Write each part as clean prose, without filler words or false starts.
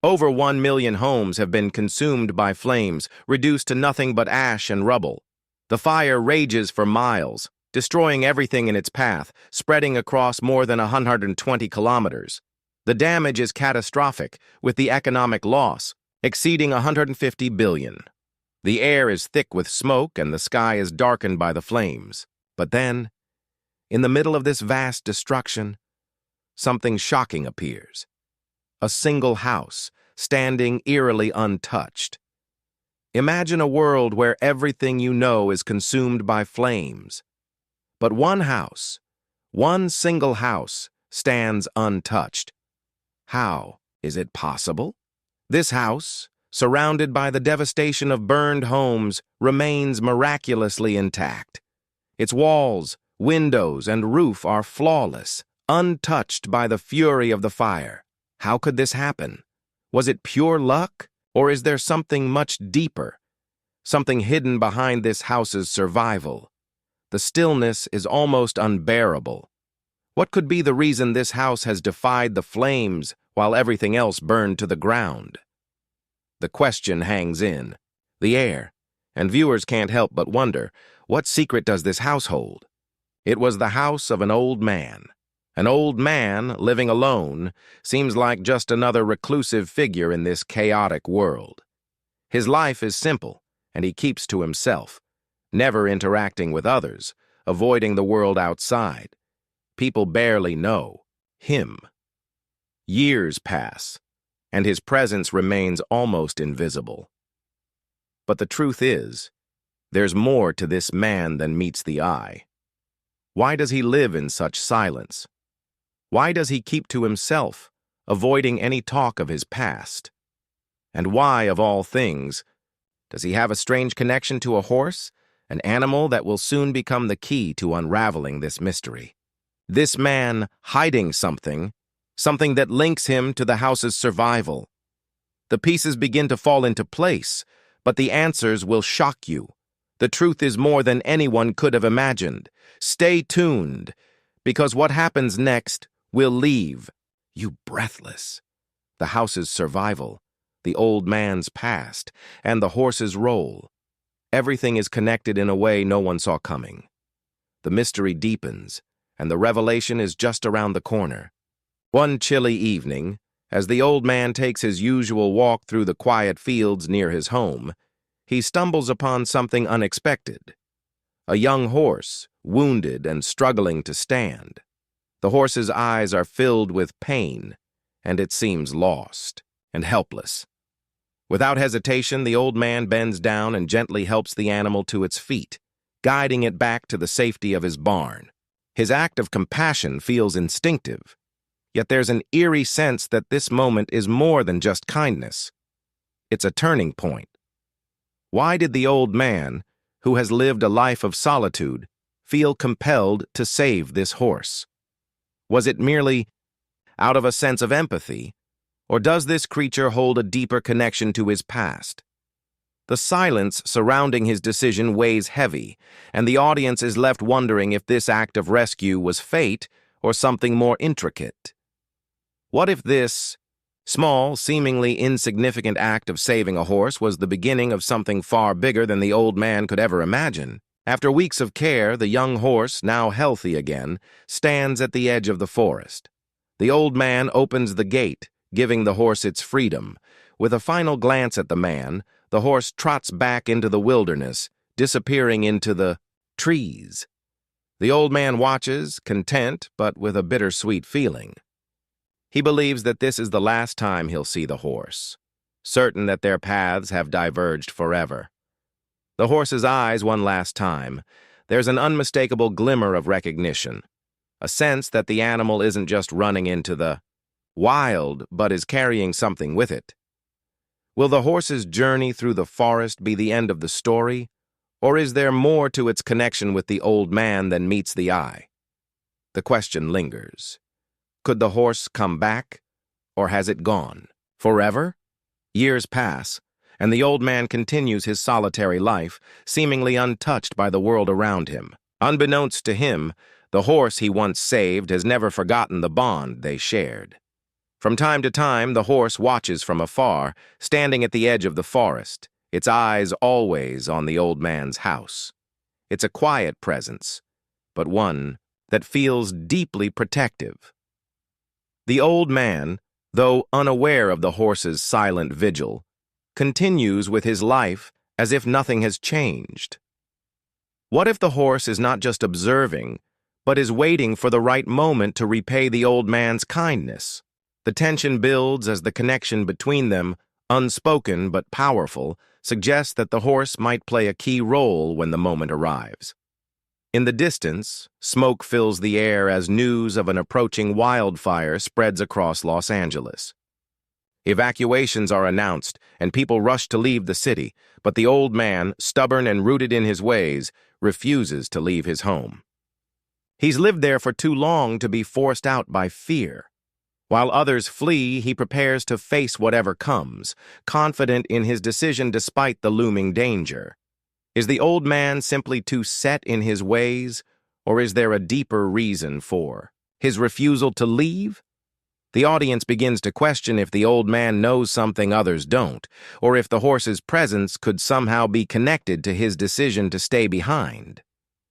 Over 1 million homes have been consumed by flames, reduced to nothing but ash and rubble. The fire rages for miles, destroying everything in its path, spreading across more than 120 kilometers. The damage is catastrophic, with the economic loss exceeding 150 billion. The air is thick with smoke and the sky is darkened by the flames. But then, in the middle of this vast destruction, something shocking appears. A single house, standing eerily untouched. Imagine a world where everything you know is consumed by flames. But one house, one single house, stands untouched. How is it possible? This house, surrounded by the devastation of burned homes, remains miraculously intact. Its walls, windows, and roof are flawless, untouched by the fury of the fire. How could this happen? Was it pure luck, or is there something much deeper? Something hidden behind this house's survival? The stillness is almost unbearable. What could be the reason this house has defied the flames while everything else burned to the ground? The question hangs in the air, and viewers can't help but wonder, what secret does this house hold? It was the house of an old man. An old man living alone seems like just another reclusive figure in this chaotic world. His life is simple, and he keeps to himself, never interacting with others, avoiding the world outside. People barely know him. Years pass, and his presence remains almost invisible. But the truth is, there's more to this man than meets the eye. Why does he live in such silence? Why does he keep to himself, avoiding any talk of his past? And why, of all things, does he have a strange connection to a horse, an animal that will soon become the key to unraveling this mystery? This man hiding something that links him to the house's survival. The pieces begin to fall into place, but the answers will shock you. The truth is more than anyone could have imagined. Stay tuned, because what happens next will leave you breathless. The house's survival, the old man's past, and the horse's role. Everything is connected in a way no one saw coming. The mystery deepens, and the revelation is just around the corner. One chilly evening, as the old man takes his usual walk through the quiet fields near his home, he stumbles upon something unexpected. A young horse, wounded and struggling to stand. The horse's eyes are filled with pain, and it seems lost and helpless. Without hesitation, the old man bends down and gently helps the animal to its feet, guiding it back to the safety of his barn. His act of compassion feels instinctive, yet there's an eerie sense that this moment is more than just kindness. It's a turning point. Why did the old man, who has lived a life of solitude, feel compelled to save this horse? Was it merely out of a sense of empathy, or does this creature hold a deeper connection to his past? The silence surrounding his decision weighs heavy, and the audience is left wondering if this act of rescue was fate or something more intricate. What if this small, seemingly insignificant act of saving a horse was the beginning of something far bigger than the old man could ever imagine? After weeks of care, the young horse, now healthy again, stands at the edge of the forest. The old man opens the gate, giving the horse its freedom. With a final glance at the man, the horse trots back into the wilderness, disappearing into the trees. The old man watches, content, but with a bittersweet feeling. He believes that this is the last time he'll see the horse, certain that their paths have diverged forever. The horse's eyes one last time. There's an unmistakable glimmer of recognition, a sense that the animal isn't just running into the wild, but is carrying something with it. Will the horse's journey through the forest be the end of the story, or is there more to its connection with the old man than meets the eye? The question lingers. Could the horse come back, or has it gone forever? Years pass, and the old man continues his solitary life, seemingly untouched by the world around him. Unbeknownst to him, the horse he once saved has never forgotten the bond they shared. From time to time, the horse watches from afar, standing at the edge of the forest, its eyes always on the old man's house. It's a quiet presence, but one that feels deeply protective. The old man, though unaware of the horse's silent vigil, continues with his life as if nothing has changed. What if the horse is not just observing, but is waiting for the right moment to repay the old man's kindness? The tension builds as the connection between them, unspoken but powerful, suggests that the horse might play a key role when the moment arrives. In the distance, smoke fills the air as news of an approaching wildfire spreads across Los Angeles. Evacuations are announced, and people rush to leave the city, but the old man, stubborn and rooted in his ways, refuses to leave his home. He's lived there for too long to be forced out by fear. While others flee, he prepares to face whatever comes, confident in his decision despite the looming danger. Is the old man simply too set in his ways, or is there a deeper reason for his refusal to leave? The audience begins to question if the old man knows something others don't, or if the horse's presence could somehow be connected to his decision to stay behind.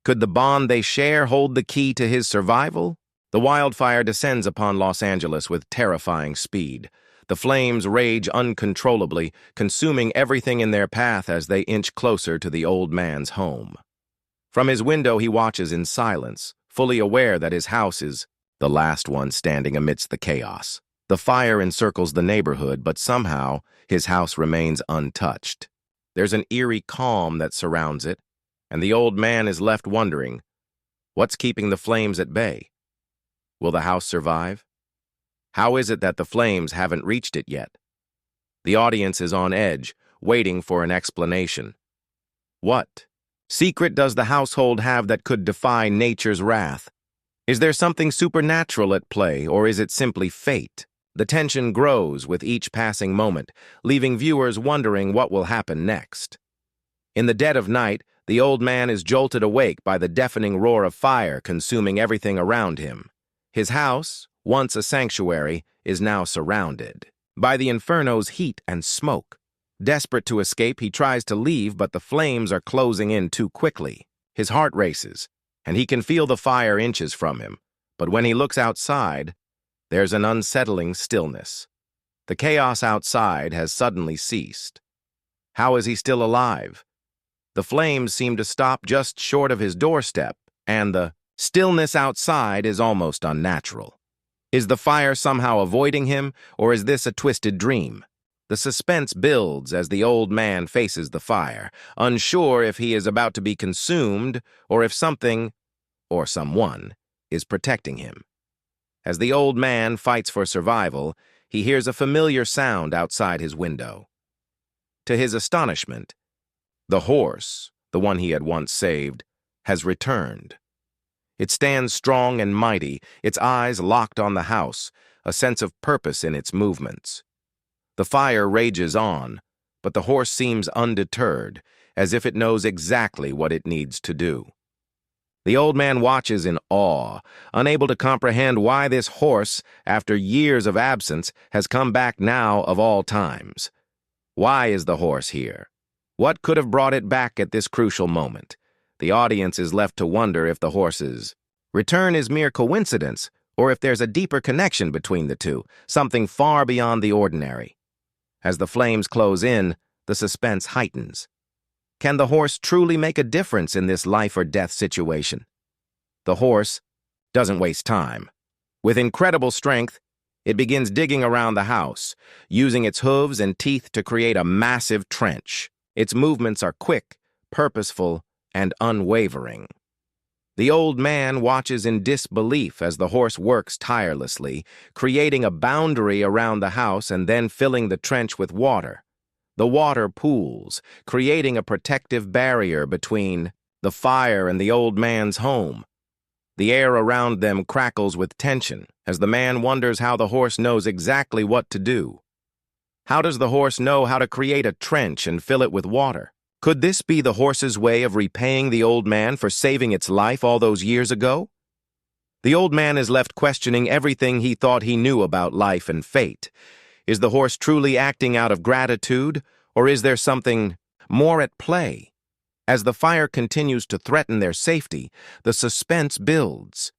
Could the bond they share hold the key to his survival? The wildfire descends upon Los Angeles with terrifying speed. The flames rage uncontrollably, consuming everything in their path as they inch closer to the old man's home. From his window he watches in silence, fully aware that his house is the last one standing amidst the chaos. The fire encircles the neighborhood, but somehow his house remains untouched. There's an eerie calm that surrounds it, and the old man is left wondering, what's keeping the flames at bay? Will the house survive? How is it that the flames haven't reached it yet? The audience is on edge, waiting for an explanation. What secret does the household have that could defy nature's wrath? Is there something supernatural at play, or is it simply fate? The tension grows with each passing moment, leaving viewers wondering what will happen next. In the dead of night, the old man is jolted awake by the deafening roar of fire consuming everything around him. His house, once a sanctuary, is now surrounded by the inferno's heat and smoke. Desperate to escape, he tries to leave, but the flames are closing in too quickly. His heart races, and he can feel the fire inches from him. But when he looks outside, there's an unsettling stillness. The chaos outside has suddenly ceased. How is he still alive? The flames seem to stop just short of his doorstep, and the stillness outside is almost unnatural. Is the fire somehow avoiding him, or is this a twisted dream? The suspense builds as the old man faces the fire, unsure if he is about to be consumed or if something, or someone, is protecting him. As the old man fights for survival, he hears a familiar sound outside his window. To his astonishment, the horse, the one he had once saved, has returned. It stands strong and mighty, its eyes locked on the house, a sense of purpose in its movements. The fire rages on, but the horse seems undeterred, as if it knows exactly what it needs to do. The old man watches in awe, unable to comprehend why this horse, after years of absence, has come back now of all times. Why is the horse here? What could have brought it back at this crucial moment? The audience is left to wonder if the horse's return is mere coincidence, or if there's a deeper connection between the two, something far beyond the ordinary. As the flames close in, the suspense heightens. Can the horse truly make a difference in this life-or-death situation? The horse doesn't waste time. With incredible strength, it begins digging around the house, using its hooves and teeth to create a massive trench. Its movements are quick, purposeful, and unwavering. The old man watches in disbelief as the horse works tirelessly, creating a boundary around the house and then filling the trench with water. The water pools, creating a protective barrier between the fire and the old man's home. The air around them crackles with tension as the man wonders how the horse knows exactly what to do. How does the horse know how to create a trench and fill it with water? Could this be the horse's way of repaying the old man for saving its life all those years ago? The old man is left questioning everything he thought he knew about life and fate. Is the horse truly acting out of gratitude, or is there something more at play? As the fire continues to threaten their safety, the suspense builds.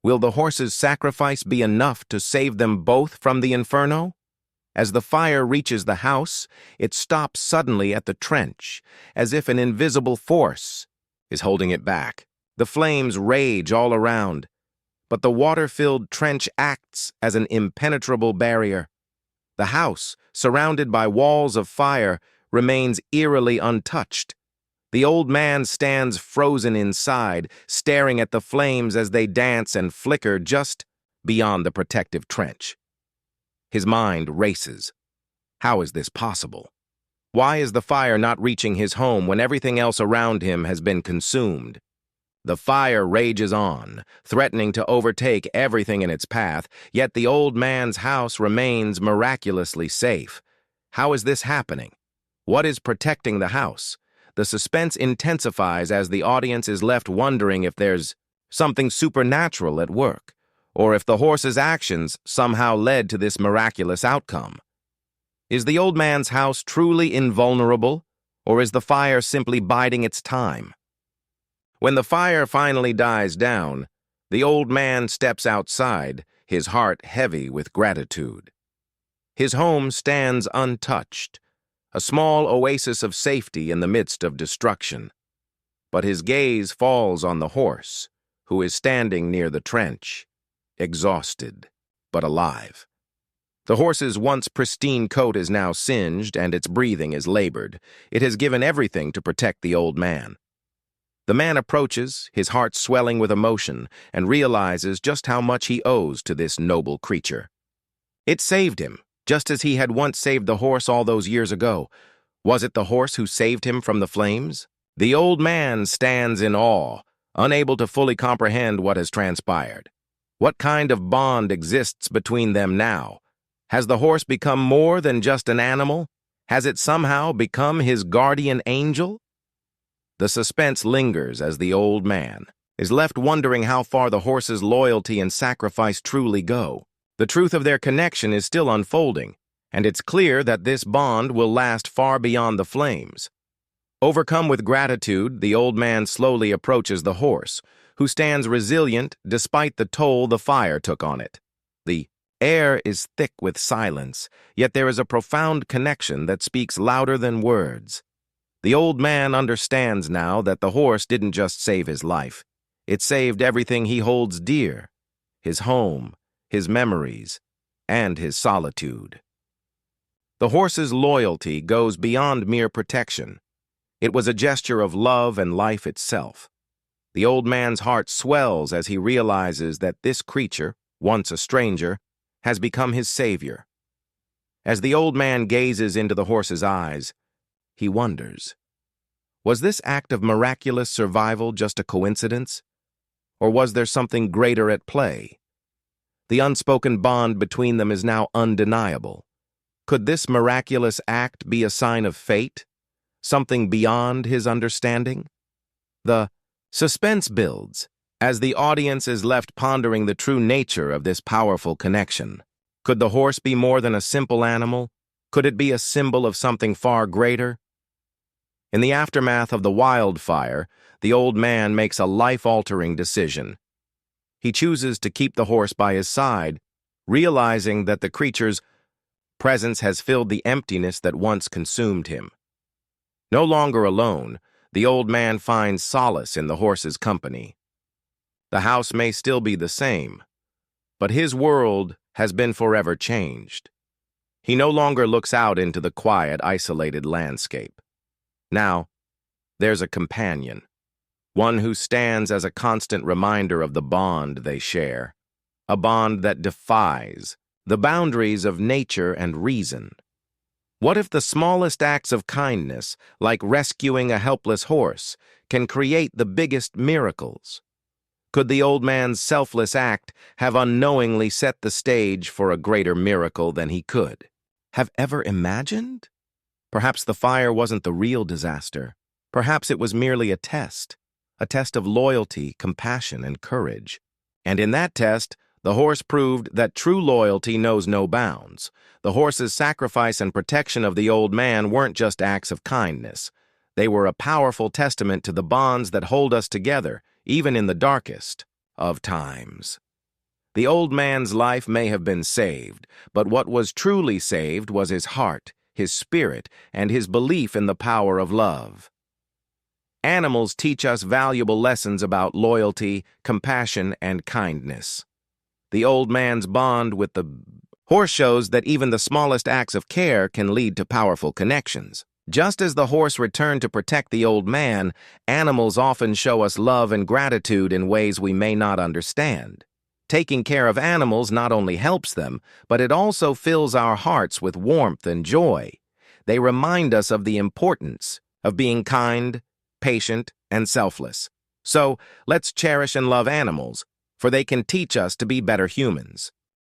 Will the horse's sacrifice be enough to save them both from the inferno? As the fire reaches the house, it stops suddenly at the trench, as if an invisible force is holding it back. The flames rage all around, but the water-filled trench acts as an impenetrable barrier. The house, surrounded by walls of fire, remains eerily untouched. The old man stands frozen inside, staring at the flames as they dance and flicker just beyond the protective trench. His mind races. How is this possible? Why is the fire not reaching his home when everything else around him has been consumed? The fire rages on, threatening to overtake everything in its path, yet the old man's house remains miraculously safe. How is this happening? What is protecting the house? The suspense intensifies as the audience is left wondering if there's something supernatural at work, or if the horse's actions somehow led to this miraculous outcome. Is the old man's house truly invulnerable, or is the fire simply biding its time? When the fire finally dies down, the old man steps outside, his heart heavy with gratitude. His home stands untouched, a small oasis of safety in the midst of destruction. But his gaze falls on the horse, who is standing near the trench, exhausted but alive. The horse's once pristine coat is now singed and its breathing is labored. It has given everything to protect the old man. The man approaches, his heart swelling with emotion, and realizes just how much he owes to this noble creature. It saved him, just as he had once saved the horse all those years ago. Was it the horse who saved him from the flames? The old man stands in awe, unable to fully comprehend what has transpired. What kind of bond exists between them now? Has the horse become more than just an animal? Has it somehow become his guardian angel? The suspense lingers as the old man is left wondering how far the horse's loyalty and sacrifice truly go. The truth of their connection is still unfolding, and it's clear that this bond will last far beyond the flames. Overcome with gratitude, the old man slowly approaches the horse, who stands resilient despite the toll the fire took on it. The air is thick with silence, yet there is a profound connection that speaks louder than words. The old man understands now that the horse didn't just save his life. It saved everything he holds dear: his home, his memories, and his solitude. The horse's loyalty goes beyond mere protection. It was a gesture of love and life itself. The old man's heart swells as he realizes that this creature, once a stranger, has become his savior. As the old man gazes into the horse's eyes, he wonders, was this act of miraculous survival just a coincidence? Or was there something greater at play? The unspoken bond between them is now undeniable. Could this miraculous act be a sign of fate? Something beyond his understanding? The suspense builds as the audience is left pondering the true nature of this powerful connection. Could the horse be more than a simple animal? Could it be a symbol of something far greater? In the aftermath of the wildfire, the old man makes a life-altering decision. He chooses to keep the horse by his side, realizing that the creature's presence has filled the emptiness that once consumed him. No longer alone, the old man finds solace in the horse's company. The house may still be the same, but his world has been forever changed. He no longer looks out into the quiet, isolated landscape. Now, there's a companion, one who stands as a constant reminder of the bond they share, a bond that defies the boundaries of nature and reason. What if the smallest acts of kindness, like rescuing a helpless horse, can create the biggest miracles? Could the old man's selfless act have unknowingly set the stage for a greater miracle than he could have ever imagined? Perhaps the fire wasn't the real disaster. Perhaps it was merely a test of loyalty, compassion, and courage. And in that test, the horse proved that true loyalty knows no bounds. The horse's sacrifice and protection of the old man weren't just acts of kindness. They were a powerful testament to the bonds that hold us together, even in the darkest of times. The old man's life may have been saved, but what was truly saved was his heart, his spirit, and his belief in the power of love. Animals teach us valuable lessons about loyalty, compassion, and kindness. The old man's bond with the horse shows that even the smallest acts of care can lead to powerful connections. Just as the horse returned to protect the old man, animals often show us love and gratitude in ways we may not understand. Taking care of animals not only helps them, but it also fills our hearts with warmth and joy. They remind us of the importance of being kind, patient, and selfless. So, let's cherish and love animals, for they can teach us to be better humans.